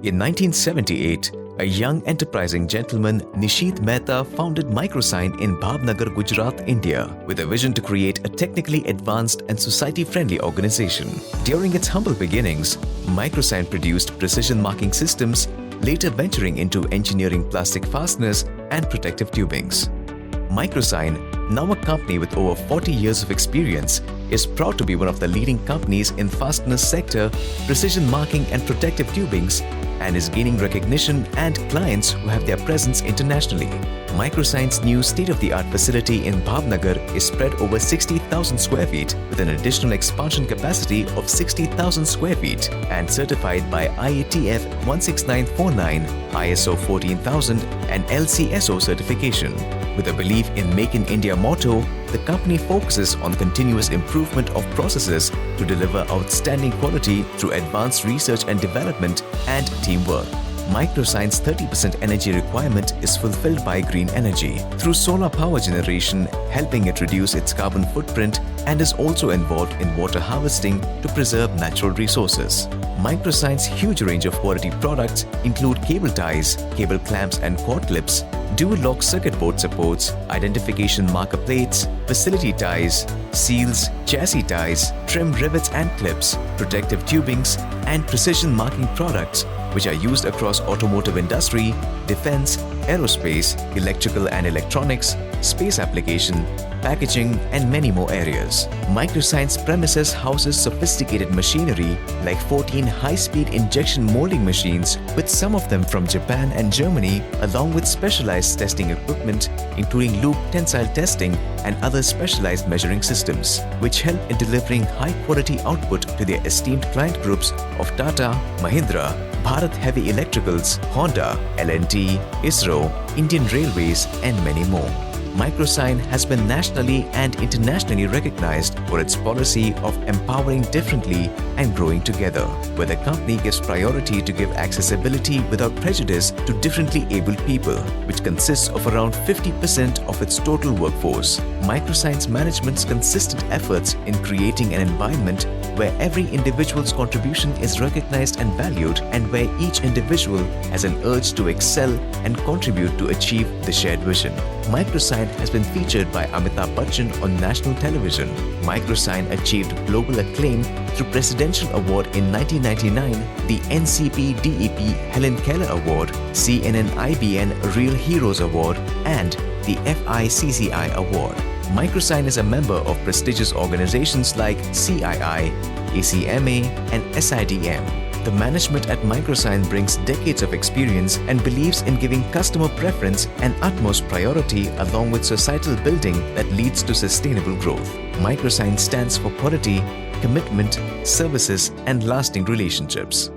In 1978, a young enterprising gentleman, Nishit Mehta, founded Microsign in Bhavnagar, Gujarat, India, with a vision to create a technically advanced and society-friendly organization. During its humble beginnings, Microsign produced precision marking systems, later venturing into engineering plastic fasteners and protective tubings. Microsign, now a company with over 40 years of experience, is proud to be one of the leading companies in fasteners sector, precision marking and protective tubings, and is gaining recognition and clients who have their presence internationally. Microsign's new state-of-the-art facility in Bhavnagar is spread over 60,000 square feet with an additional expansion capacity of 60,000 square feet and certified by IATF 16949, ISO 14000 and LCSO certification. With a belief in Make in India motto, the company focuses on continuous improvement of processes to deliver outstanding quality through advanced research and development and teamwork. Microsign's 30% energy requirement is fulfilled by green energy through solar power generation, helping it reduce its carbon footprint, and is also involved in water harvesting to preserve natural resources. Microsign's huge range of quality products include cable ties, cable clamps and cord clips, dual lock circuit board supports, identification marker plates, facility ties, seals, chassis ties, trim rivets and clips, protective tubings, and precision marking products, which are used across automotive industry, defense, aerospace, electrical and electronics, space application, packaging, and many more areas. Microsign's premises houses sophisticated machinery like 14 high-speed injection molding machines, with some of them from Japan and Germany, along with specialized testing equipment, including loop tensile testing and other specialized measuring systems, which help in delivering high-quality output to their esteemed client groups of Tata, Mahindra, Bharat Heavy Electricals, Honda, L&T, ISRO, Indian Railways, and many more. Microsign has been nationally and internationally recognized for its policy of empowering differently and growing together, where the company gives priority to give accessibility without prejudice to differently abled people, which consists of around 50% of its total workforce. Microsign's management's consistent efforts in creating an environment where every individual's contribution is recognized and valued, and where each individual has an urge to excel and contribute to achieve the shared vision. Microsign has been featured by Amitabh Bachchan on national television. Microsign achieved global acclaim through Presidential Award in 1999, the NCP DEP Helen Keller Award, CNN IBN Real Heroes Award, and the FICCI Award. Microsign is a member of prestigious organizations like CII, ACMA, and SIDM. The management at Microsign brings decades of experience and believes in giving customer preference and utmost priority along with societal building that leads to sustainable growth. Microsign stands for quality, commitment, services, and lasting relationships.